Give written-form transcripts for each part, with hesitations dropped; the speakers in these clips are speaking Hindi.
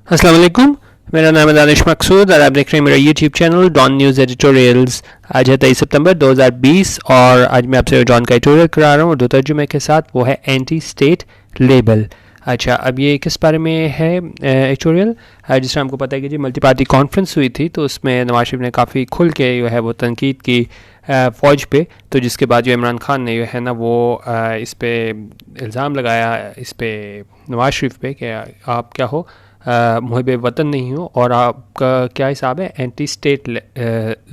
अस्सलाम वालेकुम। मेरा नाम है दानिश मकसूद और आप देख रहे हैं मेरा YouTube channel Dawn news editorials. आज है 23 सितंबर 2020 और आज मैं आपसे डॉन का एडिटोरियल करा रहा हूँ उर्दू तर्जुमे के साथ, वो है एंटी स्टेट लेबल। अच्छा, अब ये किस बारे में है एडिटोरियल? जिस तरह हमको पता है कि जी मल्टी पार्टी कॉन्फ्रेंस हुई थी, तो उसमें नवाज शरीफ ने काफ़ी खुल के जो है वो तनकीद की फ़ौज पे। तो जिसके बाद जो इमरान खान ने जो है ना वो इस पे इल्ज़ाम लगाया इस पे नवाज शरीफ पे कि आप क्या हो, मुहब्बे वतन नहीं हो और आपका क्या हिसाब है एंटी स्टेट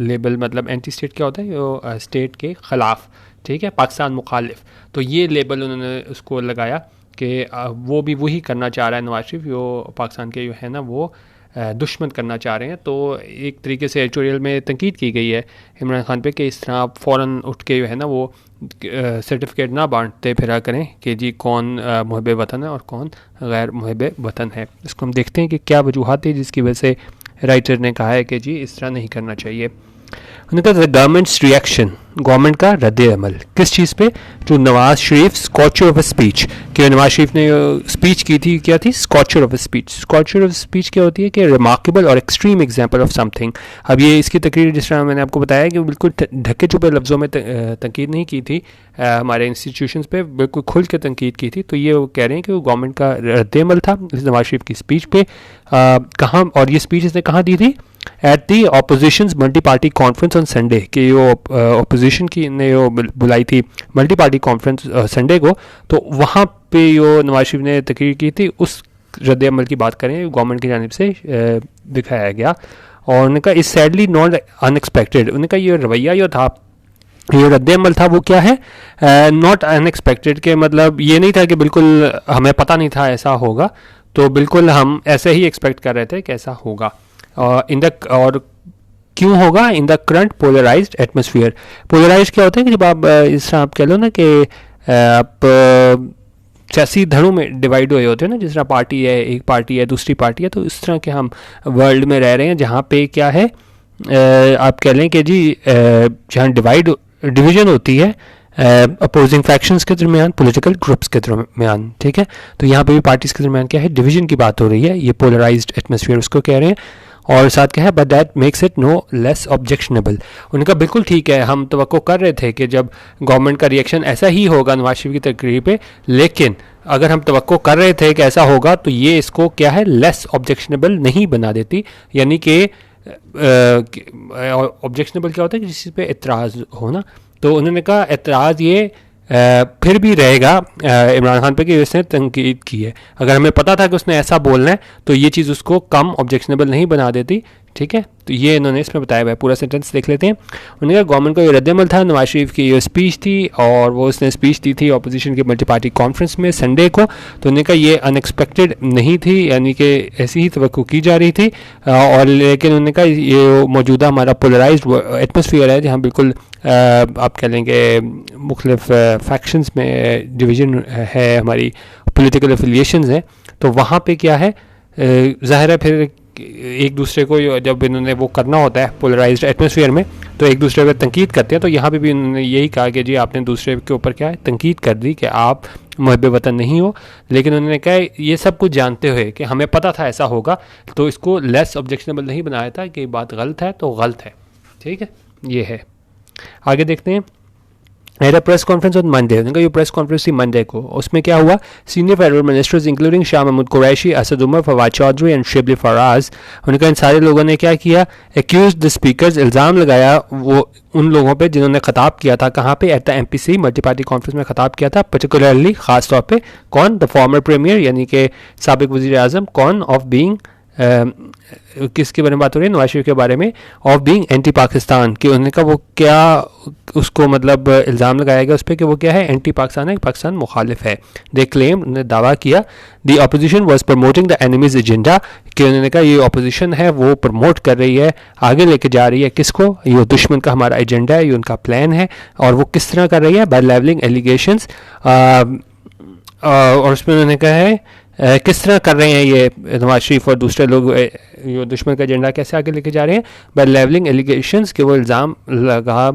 लेबल। मतलब एंटी स्टेट क्या होता है? जो स्टेट के ख़िलाफ़, ठीक है, पाकिस्तान मुखालिफ। तो ये लेबल उन्होंने उसको लगाया कि वो भी वही करना चाह रहा है नवाज शरीफ, जो पाकिस्तान के जो है ना वो दुश्मन करना चाह रहे हैं। तो एक तरीके से एडिटोरियल में तनकीद की गई है इमरान खान पे कि इस तरह आप फ़ौरन उठ के जो है ना वो सर्टिफिकेट ना बांटते फिरा करें कि जी कौन मुहब्बे वतन है और कौन गैर मुहब्बे वतन है। इसको हम देखते हैं कि क्या वजूहत है जिसकी वजह से राइटर ने कहा है कि जी इस तरह नहीं करना चाहिए। उन्होंने कहा गवर्नमेंट्स रिएक्शन, गवर्नमेंट का रद्द अमल किस चीज़ पे? To Nawaz Sharif scorcher of speech, कि नवाज शरीफ ने स्पीच की थी, क्या थी? Scorcher of speech. Scorcher of speech क्या होती है? कि रिमार्केबल और एक्सट्रीम एग्जाम्पल ऑफ समथिंग। अब ये इसकी तकरीर जिस तरह मैंने आपको बताया कि बिल्कुल ढके छुपे लफ्ज़ों में तनकीद नहीं की थी, हमारे इंस्टीट्यूशंस पे बिल्कुल खुल के तनकीद की थी। तो ये वो कह रहे हैं कि वो गवर्नमेंट का रद्द अमल था नवाज शरीफ की स्पीच पे। कहाँ, और ये स्पीच इसने कहाँ दी थी? At the oppositions multi party conference on Sunday, कि वो अपोजिशन की ने वो बुलाई थी मल्टी पार्टी कॉन्फ्रेंस संडे को, तो वहाँ पे जो नवाज शरीफ ने तकरीर की थी उस रद्द अमल की बात करें गवर्नमेंट की जानिब से दिखाया गया। और उन्होंने कहा इस सैडली नॉट अनएक्सपेक्टेड। उन्होंने कहा ये रवैया जो था, ये रद्द अमल था, वो क्या है? नॉट अनएक्सपेक्टेड, के मतलब ये नहीं था कि बिल्कुल हमें पता नहीं था ऐसा होगा, तो बिल्कुल हम ऐसे ही एक्सपेक्ट कर रहे थे कि ऐसा होगा। इन द और क्यों होगा? In the current polarised atmosphere. Polarise क्या होता है कि जब आप इस तरह आप कह लो ना कि आप सियासी धड़ों में डिवाइड हुए होते हैं ना, जिस तरह पार्टी है, एक पार्टी है, दूसरी पार्टी है, तो इस तरह के हम वर्ल्ड में रह रहे हैं जहाँ पे क्या है, आप कह लें कि जी जहाँ डिवीजन होती है अपोजिंग फैक्शंस के दरमियान, पॉलिटिकल ग्रुप्स के दरमियान, ठीक है। तो यहाँ पे भी पार्टीज के दरमियान क्या है, डिवीजन की बात हो रही है, ये पोलराइज्ड एटमोसफियर उसको कह रहे हैं। और साथ क्या है, but that makes it no less objectionable. उनका बिल्कुल ठीक है, हम तवक्को कर रहे थे कि जब गवर्नमेंट का रिएक्शन ऐसा ही होगा नवाज शरीफ की तकरीर पे, लेकिन अगर हम तवक्को कर रहे थे कि ऐसा होगा तो ये इसको क्या है, लेस ऑब्जेक्शनेबल नहीं बना देती। यानी कि ऑब्जेक्शनेबल क्या होता है कि जिस चीज़ पे एतराज़ हो ना, तो उन्होंने कहा एतराज़ ये फिर भी रहेगा इमरान खान पे कि उसने तनकीद की है। अगर हमें पता था कि उसने ऐसा बोलना है तो ये चीज़ उसको कम ऑब्जेक्शनेबल नहीं बना देती, ठीक है। तो ये इन्होंने इसमें बताया हुआ है, पूरा सेंटेंस देख लेते हैं। उन्होंने कहा गवर्नमेंट का ये रद्दमल था, नवाज शरीफ की ये स्पीच थी और वो उसने स्पीच दी थी अपोजिशन की मल्टी पार्टी कॉन्फ्रेंस में संडे को। तो उन्होंने कहा ये अनएक्सपेक्टेड नहीं थी, यानी कि ऐसी ही तवक्को की जा रही थी। और लेकिन उन्होंने कहा ये मौजूदा हमारा पोलराइज्ड एटमोसफियर है जहाँ बिल्कुल आप कह लेंगे मुख्तलिफ फैक्शंस में डिवीज़न है, हमारी पॉलिटिकल एफिलिएशंस हैं, तो वहाँ पे क्या है, ज़ाहिर है फिर एक दूसरे को जब इन्होंने वो करना होता है पोलराइज्ड एटमोसफियर में, तो एक दूसरे पर तनकीद करते हैं। तो यहाँ पे भी उन्होंने यही कहा कि जी आपने दूसरे के ऊपर क्या है, तनकीद कर दी कि आप मुहब्बे वतन नहीं हो। लेकिन उन्होंने कहा ये सब कुछ जानते हुए कि हमें पता था ऐसा होगा, तो इसको लेस ऑब्जेक्शनेबल नहीं बनाया था कि बात गलत है तो गलत है, ठीक है। ये है, आगे देखते हैं। At a press conference on Monday, उनका ये प्रेस कॉन्फ्रेंस थी मंडे को, उसमें क्या हुआ, senior federal ministers including Shah Mahmood Qureshi, Asad Umar, Fawad Chaudhry and Shibli Faraz, उनका इन सारे लोगों ने क्या किया, एक्यूज द स्पीकर्स, इल्ज़ाम लगाया वो उन लोगों पे जिन्होंने खताब किया था, कहाँ पे, at the MPC multi party conference में खताब किया था, पर्टिकुलरली ख़ास तौर पे कौन, द फॉर्मर प्रीमियर यानी कि साबिक वज़ीर आज़म, कौन, ऑफ बीइंग किसके बारे में बात हो रही है, नवाज शरीफ के बारे में, ऑफ बीइंग एंटी पाकिस्तान, कि उन्होंने कहा वो क्या उसको मतलब इल्ज़ाम लगाया गया उस पर कि वो क्या है, एंटी पाकिस्तान है, पाकिस्तान मुखालिफ है। दे क्लेम, उन्होंने दावा किया, the opposition was promoting the enemies agenda, कि उन्होंने कहा ये अपोजिशन है वो प्रमोट कर रही है, आगे लेके जा रही है किसको, ये दुश्मन का हमारा एजेंडा है, ये उनका प्लान है। और वो किस तरह कर रही है, बाय लेवलिंग एलिगेशंस, और उसमें उन्होंने कहा है किस तरह कर रहे हैं ये नवाज शरीफ और दूसरे लोग ये दुश्मन का एजेंडा कैसे आगे लेके जा रहे हैं, बाय लेवलिंग एलिगेशंस, कि वो इल्ज़ाम लगा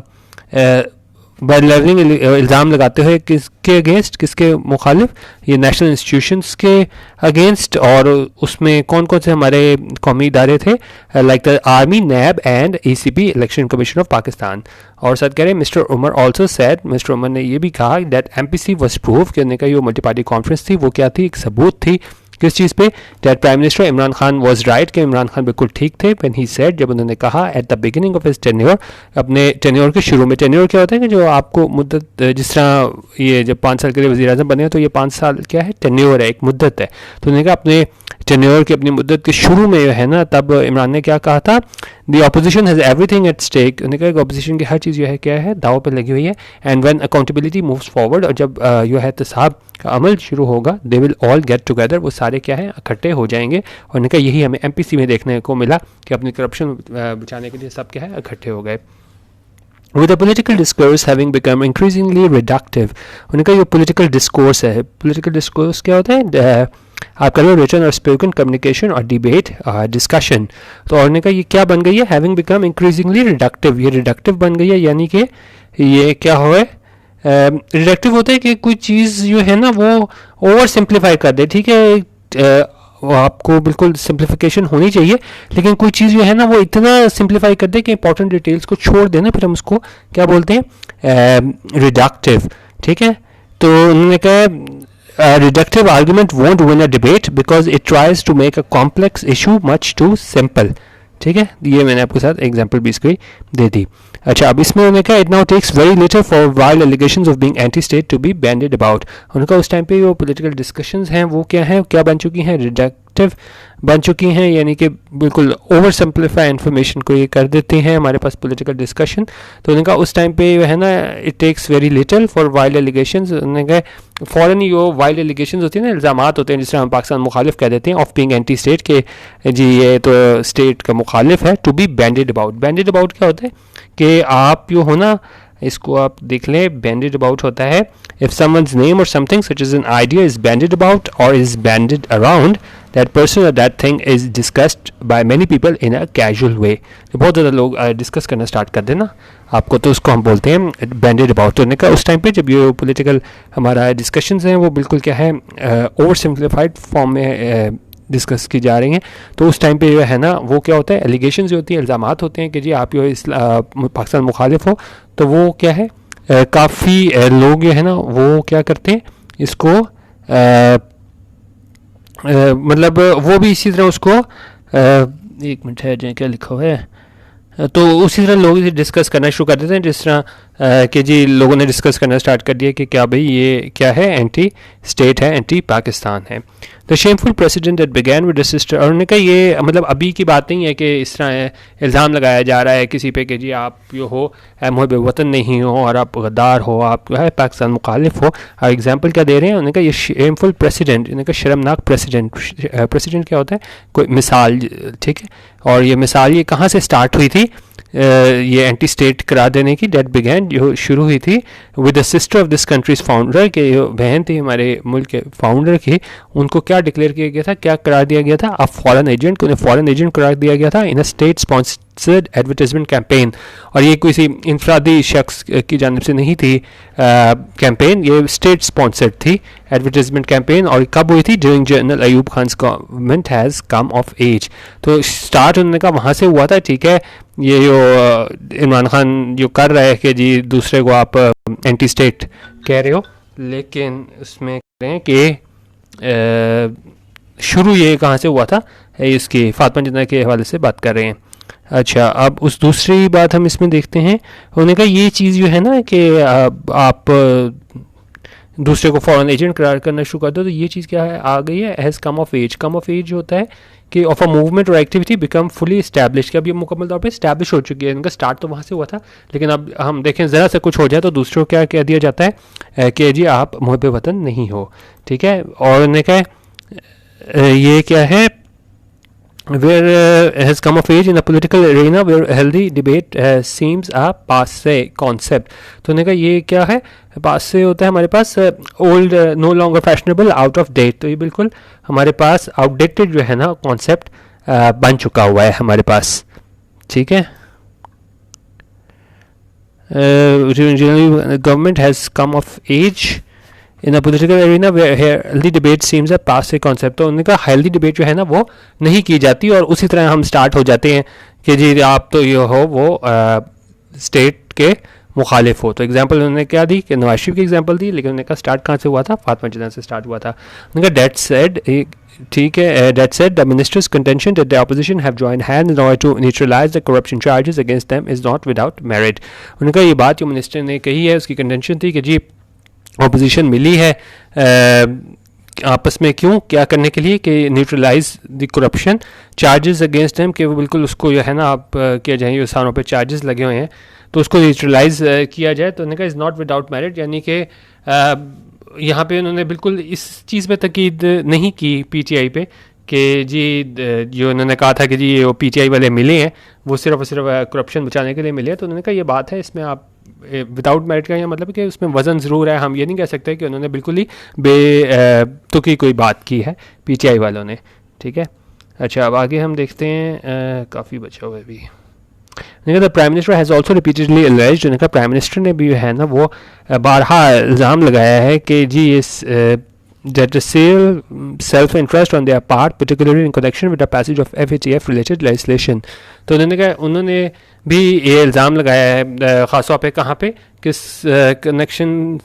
बाय लर्निंग इल्ज़ाम लगाते हुए किसके अगेंस्ट, किसके मुखालिफ, ये नेशनल इंस्टीट्यूशंस के अगेंस्ट, और उसमें कौन कौन से हमारे कौमी इदारे थे, like the army, NAB and ECP, election commission of Pakistan. और साथ कह रहे हैं mister Umar also said, mister Umar ने ये भी कहा दैट MPC वॉज प्रूव, कहने का ये मल्टी पार्टी कॉन्फ्रेंस थी वो क्या थी, एक सबूत थी किस चीज़ पे, that prime minister Imran Khan was right, कि इमरान खान बिल्कुल ठीक थे, व्हेन ही सेड, जब उन्होंने कहा at the beginning of his tenure, अपने टेन्योर के शुरू में। टेन्योर क्या होता है कि जो आपको मुद्दत, जिस तरह ये जब 5 साल के लिए वज़ीर आज़म बने तो ये 5 साल क्या है, टेन्योर है, एक मुद्दत है। तो उन्होंने कहा अपने टेन्योर की, अपनी मुद्दत के शुरू में जो है ना, तब इमरान ने क्या कहा था, the opposition has everything at stake, उन्होंने कहा कि अपोजिशन की हर चीज़ जो है क्या है, दाव पे लगी हुई है, and when accountability moves forward, और जब जो है तसाब का अमल शुरू होगा, they will all get together, वो सारे क्या है, इकट्ठे हो जाएंगे। और उन्होंने कहा यही हमें MPC में देखने को मिला कि अपनी करप्शन बचाने के लिए सब क्या है, इकट्ठे हो गए। With the political discourse having become increasingly reductive, उनका ये political discourse है, political discourse क्या होता है, आप कह लो written और spoken communication और debate discussion, तो उन्होंने कहा ये क्या बन गई है, having become increasingly reductive, ये reductive बन गई है, यानी कि ये क्या हो है, रिडक्टिव होता है कि कोई चीज़ जो है ना वो ओवर सिंप्लीफाई कर दे, ठीक है, वो आपको बिल्कुल सिंप्लीफिकेशन होनी चाहिए, लेकिन कोई चीज़ जो है ना वो इतना सिंप्लीफाई कर दे कि इंपॉर्टेंट डिटेल्स को छोड़ देना, फिर हम उसको क्या बोलते हैं, रिडक्टिव, ठीक है। तो उन्होंने कहा reductive argument won't win a debate because it tries to make a complex issue much too simple, ठीक है। ये मैंने आपके साथ एग्जांपल भी इसकी दे दी। अच्छा, अब इसमें उन्होंने कहा it now takes very little for wild allegations of being anti state to be bandied about, उनका उस टाइम पे वो पॉलिटिकल डिस्कशंस हैं वो क्या हैं, क्या बन चुकी हैं, रिडक्टिव बन चुकी हैं, यानी कि बिल्कुल ओवर सिंप्लीफाई इन्फॉर्मेशन को ये कर देते हैं हमारे पास पॉलिटिकल डिस्कशन। तो उन्होंने कहा उस टाइम पे है ना, it takes very little for wild allegations, उन्होंने कहा फ़ौरन ही वो वाइल्ड एलिगेशंस होती है ना, इल्ज़ामात होते हैं, जिस तरह हम पाकिस्तान मुखालिफ कह देते हैं, ऑफ बीइंग एंटी स्टेट, के जी ये तो स्टेट का मुखालिफ है, to be bandied about. बैंडेड about क्या होता है कि आप जो हो ना, इसको आप देख लें, बैंडेड अबाउट होता है if someone's name or something such as an idea is bandied about or is bandied around that person or that thing is discussed by many people in a casual way. तो बहुत ज़्यादा लोग डिस्कस करना स्टार्ट कर देना आपको, तो उसको हम बोलते हैं बैंडेड अबाउट। तो उन्होंने कहा उस टाइम पे जब ये पॉलिटिकल हमारा डिस्कशंस हैं वो बिल्कुल क्या है, ओवर सिंप्लीफाइड फॉर्म में डिस्कस की जा रही हैं, तो उस टाइम पे जो है ना वो क्या होता है, एलिगेशन जो होती हैं, इल्ज़ामात होते हैं कि जी आप जो पाकिस्तान मुखालिफ हो, तो वो क्या है, काफ़ी लोग जो है ना वो क्या करते हैं इसको, मतलब वो भी इसी तरह उसको, एक मिनट है जो क्या लिखा हुआ है, तो उसी तरह लोग डिस्कस करना शुरू कर देते हैं, जिस तरह कि जी लोगों ने डिस्कस करना स्टार्ट कर दिया कि क्या भाई ये क्या है, एंटी स्टेट है, एंटी पाकिस्तान है। The shameful president that began with the sister, और उन्होंने कहा ये मतलब अभी की बात नहीं है कि इस तरह इल्ज़ाम लगाया जा रहा है किसी पे कि जी आप जो हो मुहब्ब वतन नहीं हो और आप गद्दार हो, आप जो है पाकिस्तान मुखालिफ हो। और एग्जाम्पल क्या दे रहे हैं, उन्होंने कहा ये शेमफुल प्रेसिडेंट, उन्होंने कहा शर्मनाक प्रेसिडेंट। प्रेसिडेंट क्या होता है, कोई मिसाल, ठीक है। और ये मिसाल ये कहाँ से स्टार्ट हुई थी, ये एंटी स्टेट करार देने की, डेट बिगैन जो शुरू हुई थी with the sister of this countries founder, के जो बहन थी हमारे मुल्क के फाउंडर की, उनको क्या डिक्लेयर किया गया था, क्या करार दिया गया था, अब फॉरेन एजेंट को, उन्हें फॉरेन एजेंट करार दिया गया था in a state sponsored advertisement campaign. और ये किसी इंफरादी शख्स की जानिब से नहीं थी कैंपेन, ये स्टेट स्पॉन्सर्ड थी एडवर्टाइजमेंट कैंपेन। और कब हुई थी, during general Ayub Khan government has come of age. तो स्टार्ट उन्होंने कहा वहाँ से हुआ था, ठीक है। ये जो इमरान खान जो कर रहा है कि जी दूसरे को आप एंटी स्टेट कह रहे हो, लेकिन उसमें कह रहे हैं कि शुरू ये कहाँ से हुआ था, इसकी फातिमा जिन्ना के हवाले से बात कर रहे हैं। अच्छा, अब उस दूसरी बात हम इसमें देखते हैं, उन्होंने कहा ये चीज़ जो है ना कि आप दूसरे को फॉरेन एजेंट करार करना शुरू कर दो, तो ये चीज़ क्या है आ गई है, age come of age. Come of age होता है कि ऑफ अ मूवमेंट और एक्टिविटी बिकम फुली इस्टेब्लिश, कि अब ये मुकम्मल तौर पे इस्टेब्लिश हो चुकी है। इनका स्टार्ट तो वहाँ से हुआ था, लेकिन अब हम देखें ज़रा से कुछ हो जाए तो दूसरों को क्या कह दिया जाता है कि जी आप मुहब्ब वतन नहीं हो, ठीक है। और उन्होंने कहा ये क्या है, where has come of age in a political arena where healthy debate seems a passe concept। तो उन्होंने कहा ये क्या है, पासे होता है हमारे पास old, no longer fashionable, out of date. तो ये बिल्कुल हमारे पास आउटडेटेड जो है ना कॉन्सेप्ट बन चुका हुआ है हमारे पास, ठीक है। generally government has come of age in a political arena healthy debate seems a pass a concept. तो उन्होंने कहा हेल्दी डिबेट जो है ना वो नहीं की जाती और उसी तरह हम स्टार्ट हो जाते हैं कि जी आप तो ये हो वो स्टेट के मुखालिफ हो। तो एग्जांपल उन्होंने क्या दी कि नवाज शरीफ की एग्जांपल दी, लेकिन उन्होंने कहा स्टार्ट कहाँ से हुआ था, फातिमा जिन्ना से स्टार्ट हुआ था। उन्होंने कहा डेट सेड, ठीक है, that said the ministers contention that the opposition have joined hands in order to neutralise the corruption charges against them is not without merit. उन्होंने कहा ये बात जो मिनिस्टर ने कही है उसकी कंटेंशन थी कि जी ऑपोजिशन मिली है आपस में क्यों क्या करने के लिए कि neutralise the corruption charges against them, कि वो बिल्कुल उसको जो है ना आप किया जाए, इंसानों पे चार्जेस लगे हुए हैं तो उसको न्यूट्रलाइज किया जाए। तो उन्होंने कहा इज़ नॉट विदाउट मेरिट, यानी कि यहाँ पे उन्होंने बिल्कुल इस चीज़ पे तकीद नहीं की पीटीआई पे कि जी जो उन्होंने कहा था कि जी वो पीटीआई वाले मिले हैं वो सिर्फ और सिर्फ करप्शन बचाने के लिए मिले हैं। तो उन्होंने कहा ये बात है, इसमें आप विदाउट मेरिट का, या मतलब कि उसमें वज़न ज़रूर है, हम ये नहीं कह सकते कि उन्होंने बिल्कुल ही तुकी कोई बात की है पीटीआई वालों ने, ठीक है। अच्छा, अब आगे हम देखते हैं, काफ़ी बचा हुआ है अभी। The prime minister has also repeatedly एलिज्ड, उन्होंने कहा प्राइम मिनिस्टर ने भी है ना वो बारहा इल्ज़ाम लगाया है कि जी इस that the sale self-interest on their part, particularly in connection with the passage of FATF related legislation। तो उन्होंने भी ये इल्ज़ाम लगाया है ख़ास तौर पे कहाँ पे, किस कनेक्शन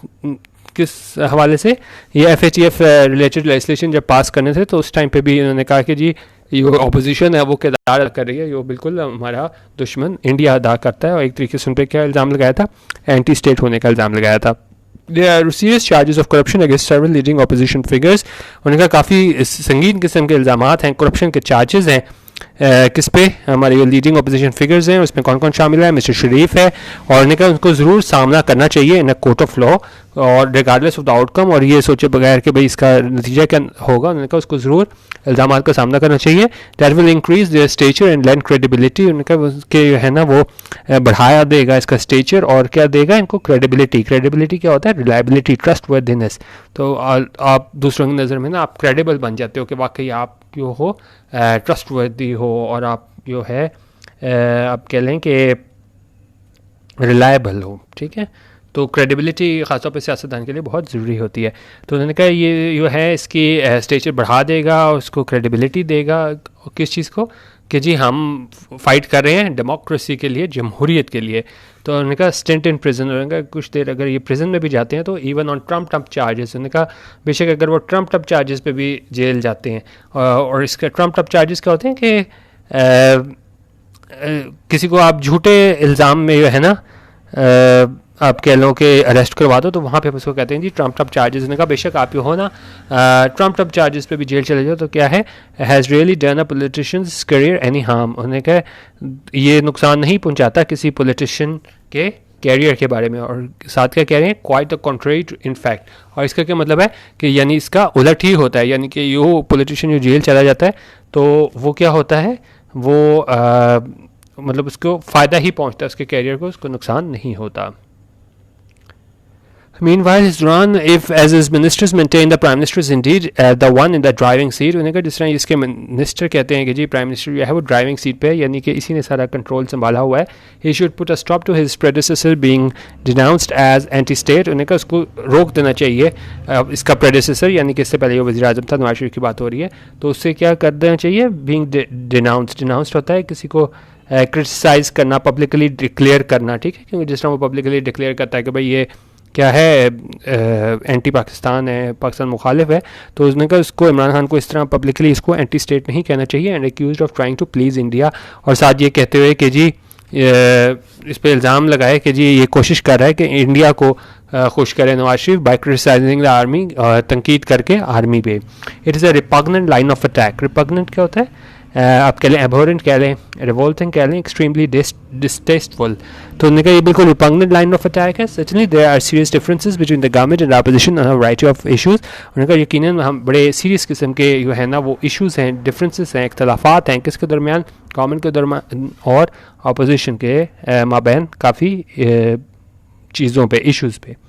किस हवाले से, ये FATF रिलेटेड लेजिस्लेशन जब पास करने थे तो उस टाइम पे भी उन्होंने कहा कि जी ये अपोजिशन है वो किरदार अदा कर रही है, ये बिल्कुल हमारा दुश्मन इंडिया अदा करता है। और एक तरीके से उन पर क्या इल्ज़ाम लगाया था, एंटी स्टेट होने का इल्ज़ाम लगाया था। There are serious charges of corruption against several leading opposition figures। उन्होंने कहा काफ़ी संगीन किस्म के इल्ज़ामात हैं, करप्शन के चार्जेस हैं किस पे, हमारे लीडिंग अपोजिशन फिगर्स हैं, उसमें कौन कौन शामिल है, मिस्टर शरीफ है, और उन्होंने कहा उनको ज़रूर सामना करना चाहिए इन अ कोर्ट ऑफ लॉ और रिगार्डलेस ऑफ द आउटकम, और ये सोचे बगैर कि भाई इसका नतीजा क्या होगा, उन्होंने कहा उसको ज़रूर इल्ज़ामात का सामना करना चाहिए। That will increase their stature and lend credibility, उन्होंने कहा कि है ना वो बढ़ाया देगा इसका स्टेचर और क्या देगा इनको, क्रेडिबिलिटी। क्रेडिबिलिटी क्या होता है, रिलायबिलिटी, ट्रस्ट वर्दिनेस। तो आप दूसरों की नज़र में ना आप क्रेडिबल बन जाते हो कि वाकई आप जो हो ट्रस्ट वर्दी हो और आप जो है आप कह लें कि रिलायबल हो, ठीक है। तो क्रेडिबिलिटी ख़ासतौर पर सियासतदान के लिए बहुत ज़रूरी होती है। तो उन्होंने कहा ये जो है इसकी स्टेचर बढ़ा देगा और उसको क्रेडिबिलिटी देगा, किस चीज़ को, कि जी हम फ़ाइट कर रहे हैं डेमोक्रेसी के लिए, जमहूरियत के लिए। तो उन्होंने कहा स्टेंट इन प्रिजन, उन्होंने कहा कुछ देर अगर ये प्रिजन में भी जाते हैं तो even on Trump tub charges, उन्होंने कहा बेशक अगर वो ट्रम्प टप चार्जेस पे भी जेल जाते हैं, और इसका ट्रम्प टप चार्जेस क्या होते हैं कि किसी को आप झूठे इल्ज़ाम में जो है ना आप कह लो कि अरेस्ट करवा दो, तो वहाँ पे उसको कहते हैं जी ट्रम्प टप चार्जेस। उन्होंने कहा बेशक आप ये हो ना ट्रम्प टप चार्जेस पे भी जेल चले जाओ तो क्या है, has really done a politicians career any harm. उन्होंने कहा ये नुकसान नहीं पहुँचाता किसी पॉलिटिशियन के कैरियर के बारे में, और साथ क्या कह रहे हैं, quite the contrary in fact. और इसका क्या मतलब है कि यानी इसका उलट ही होता है, यानी कि यो पॉलिटिशियन जो जेल चला जाता है तो वो क्या होता है, वो मतलब उसको फ़ायदा ही पहुँचता है, उसके कैरियर को, उसको नुकसान नहीं होता। Meanwhile, इस दौरान if as his ministers maintain the prime minister is indeed the one in the driving seat, उन्होंने कहा जिस तरह इसके मिनिस्टर कहते हैं कि जी प्राइम मिनिस्टर जो है वो ड्राइविंग सीट पे है, यानी कि इसी ने सारा कंट्रोल संभाला हुआ है। He should put a stop to his predecessor being denounced as anti-state। उन्होंने कहा उसको रोक देना चाहिए, इसका प्रेडिसेसर यानी कि इससे पहले वो वज़ीर आज़म था, नवाज शरीफ की बात हो रही है, तो उससे क्या कर देना चाहिए, being denounced। denounced होता है किसी को क्रिटिसाइज़ करना, पब्लिकली डिक्लेयर करना, ठीक है, क्योंकि जिस तरह वो पब्लिकली डिक्लेयर करता है कि भाई ये क्या है एंटी पाकिस्तान है, पाकिस्तान मुखालिफ है, तो उसने कहा उसको इमरान खान को इस तरह पब्लिकली इसको एंटी स्टेट नहीं कहना चाहिए, and accused of trying to please India. और साथ ये कहते हुए कि जी इस पे इल्ज़ाम लगाए कि जी ये कोशिश कर रहा है कि इंडिया को खुश करे Nawaz Sharif bye criticising the army, तनकीद करके आर्मी पे। It is a repugnant line of attack. Repugnant क्या होता है, आप कह लें एबोरेंट कह लें, रिवोल्टिंग कह लें, एक्सट्रीमली डिस्टेस्टफुल। तो उन्होंने कहा ये बिल्कुल रिपग्नेंट लाइन ऑफ अटैक है। Surely there are serious differences between the government and opposition on a variety of issues. उन्होंने कहा यकीनन हम बड़े सीरियस किस्म के जो है ना वो इशूज़ हैं, डिफरेंसेस हैं, इख्तलाफात हैं, किसके दरमियान, गवर्नमेंट के दरमियान और अपोजिशन के माबैन काफ़ी चीज़ों पे, इशूज़ पे।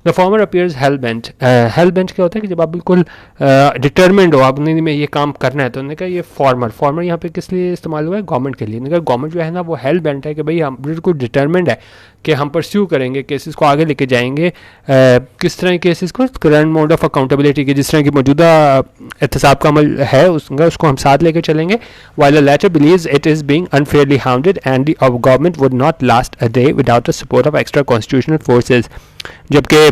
The former appears hello bent. Hello bent क्या होता है कि जब आप बिल्कुल डिटर्मिंड हो, आपने में ये काम करना है, तो उन्होंने कहा ये फॉर्मर यहाँ पे किस लिए इस्तेमाल हुआ है, गवर्नमेंट के लिए। उन्होंने कहा गवर्नमेंट जो है ना वो हेल बेंट है कि भाई हम बिल्कुल डिटर्मिंड है कि हम परस्यू करेंगे, केसेस को आगे लेके जाएंगे। किस तरह के केसेस को? करंट मोड ऑफ अकाउंटेबिलिटी के, जिस तरह की मौजूदा एहतसाब का अमल है उसको हम साथ लेके चलेंगे। While the latter beliefs it is being unfairly hounded and the government would not last a day without the support of extra constitutional forces. जबकि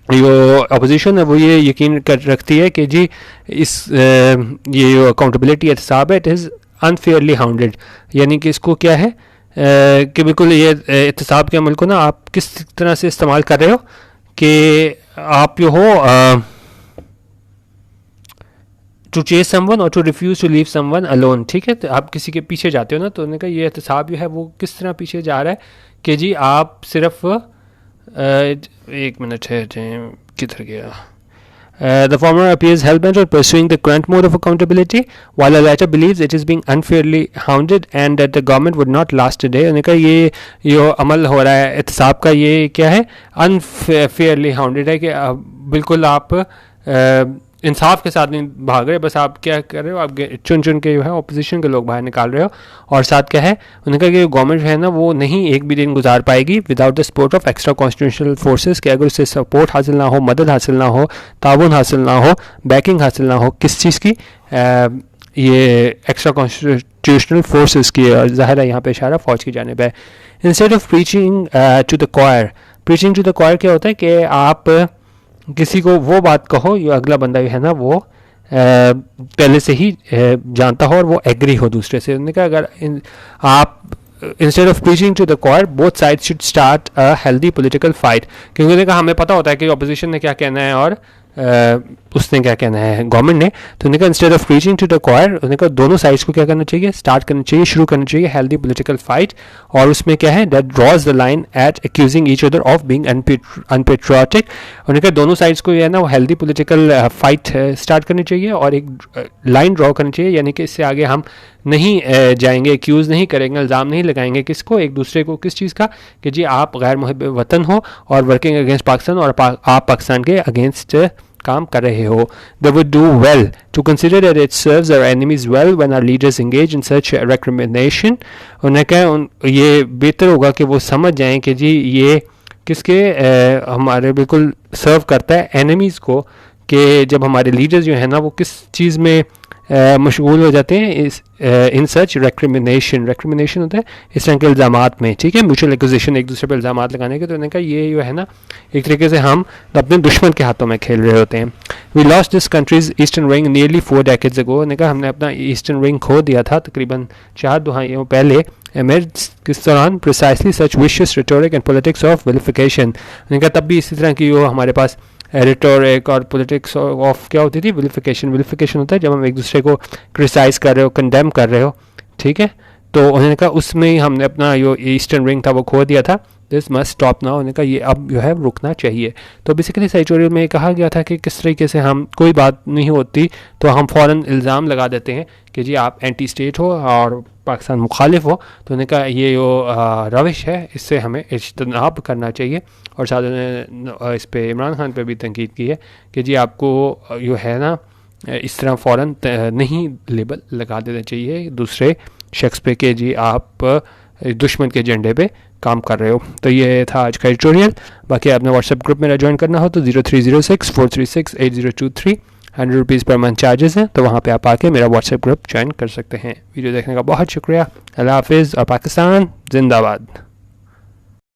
जो अपोजिशन है वो ये यकीन कर रखती है कि जी ये जो अकाउंटेबिलिटी एहतसाब है इट इज़ अनफेयरली हाउंडेड, यानी कि इसको क्या है कि बिल्कुल ये एहतसाब के अमल को ना आप किस तरह से इस्तेमाल कर रहे हो कि आप जो हो टू चेस समवन और to refuse to leave someone alone. ठीक है, तो आप किसी के पीछे जाते हो ना, तो उन्होंने कहा ये एहतसाब जो है वो किस तरह पीछे जा रहा है कि जी आप सिर्फ एक मिनट है किधर गया। The former appears hell-bent on pursuing the current mode of accountability, while the latter believes it is being unfairly hounded and that the government would not last a day. उन्होंने कहा ये अमल हो रहा है एहतसाब का, ये क्या है? अनफेयरली हाउंडेड है कि बिल्कुल आप इंसाफ के साथ नहीं भाग रहे, बस आप क्या कर रहे हो, आप चुन चुन के जो है अपोजिशन के लोग बाहर निकाल रहे हो। और साथ क्या है, उन्होंने कहा कि गवर्नमेंट है ना वो नहीं एक भी दिन गुजार पाएगी without the support of extra constitutional forces, कि अगर उससे सपोर्ट हासिल ना हो, मदद हासिल ना हो, ताउन हासिल ना हो, बैकिंग हासिल ना हो, किस चीज़ की? ये एक्स्ट्रा कॉन्स्टिट्यूशनल फोर्सेस की। ज़ाहिर है यहाँ पे इशारा फ़ौज की जानिब है। Instead of preaching to the choir, preaching to the choir क्या होता है कि आप किसी को वो बात कहो जो अगला बंदा जो है ना वो पहले से ही जानता हो और वो एग्री हो दूसरे से। उन्होंने कहा अगर आप instead of preaching to the choir both sides should start a healthy political fight, क्योंकि उन्होंने कहा हमें पता होता है कि अपोजिशन ने क्या कहना है और उसने क्या कहना है गवर्नमेंट ने। तो उन्होंने कहा instead of preaching to the choir, उन्होंने कहा दोनों साइड्स को क्या करना चाहिए? स्टार्ट करना चाहिए, शुरू करना चाहिए हेल्दी पॉलिटिकल फाइट। और उसमें क्या है? That draws the line at accusing each other of being unpatriotic. उन्होंने कहा दोनों साइड्स को जो है ना वो हेल्दी पॉलिटिकल फाइट स्टार्ट करनी चाहिए और एक लाइन ड्रॉ करनी चाहिए, यानी कि इससे आगे हम नहीं जाएंगे, एक्यूज़ नहीं करेंगे, इल्ज़ाम नहीं लगाएंगे किसको? एक दूसरे को। किस चीज़ का? कि जी आप गैर मुहिब वतन हो और वर्किंग अगेंस्ट पाकिस्तान और आप पाकिस्तान के अगेंस्ट काम कर रहे हो। They would do well to consider that it serves our enemies well when our leaders engage in such recrimination. उन्हें कहा ये बेहतर होगा कि वो समझ जाएं कि जी ये किसके हमारे बिल्कुल सर्व करता है एनिमीज़ को, कि जब हमारे लीडर्स जो है ना वो किस चीज़ में मशगूल हो जाते हैं इस इन सच रेक्रिमिनेशन होता है इस तरह के इल्ज़ामात में। ठीक है, म्यूचुअल एक्विजिशन, एक दूसरे पर इल्ज़ामात लगाने के। तो उन्होंने कहा ये जो है ना एक तरीके से हम अपने दुश्मन के हाथों में खेल रहे होते हैं। We lost this country's eastern wing nearly 4 decades ago। उन्होंने कहा हमने अपना ईस्टर्न रिंग खो दिया था तकरीबन 4 दहाइयों पहले। किस दौरान? Precisely such vicious rhetoric and politics of vilification. उन्होंने कहा तब भी इसी तरह की वो हमारे पास रिटोरिक और पॉलिटिक्स ऑफ क्या होती थी? विलिफिकेशन होता है जब हम एक दूसरे को क्रिटिसाइज कर रहे हो, कंडेम कर रहे हो। ठीक है, तो उन्होंने कहा उसमें ही हमने अपना जो ईस्टर्न रिंग था वो खो दिया था। This must stop now. उन्होंने कहा ये अब जो है रुकना चाहिए। तो बेसिकली एडिटोरियल में कहा गया था कि किस तरीके से हम कोई बात नहीं होती तो हम फ़ौरन इल्ज़ाम लगा देते हैं कि जी आप एंटी स्टेट हो और पाकिस्तान मुखालिफ हो। तो उन्होंने कहा ये जो रविश है इससे हमें इज्तनाब करना चाहिए। और साथ उन्होंने इस पे इमरान खान पे भी तनकीद की है कि जी आपको जो है ना इस तरह फ़ौरन नहीं लेबल लगा देना चाहिए दूसरे शख्स पे कि जी आप दुश्मन के एजेंडे पे काम कर रहे हो। तो ये था आज का एडिटोरियल। बाकी आपने व्हाट्सएप ग्रुप मेरा ज्वाइन करना हो तो 0306-436-8023 100 रुपीज़ पर मंथ चार्जेस हैं, तो वहाँ पे आप आके मेरा व्हाट्सएप ग्रुप ज्वाइन कर सकते हैं। वीडियो देखने का बहुत शुक्रिया। अल्लाह हाफिज़ और पाकिस्तान जिंदाबाद।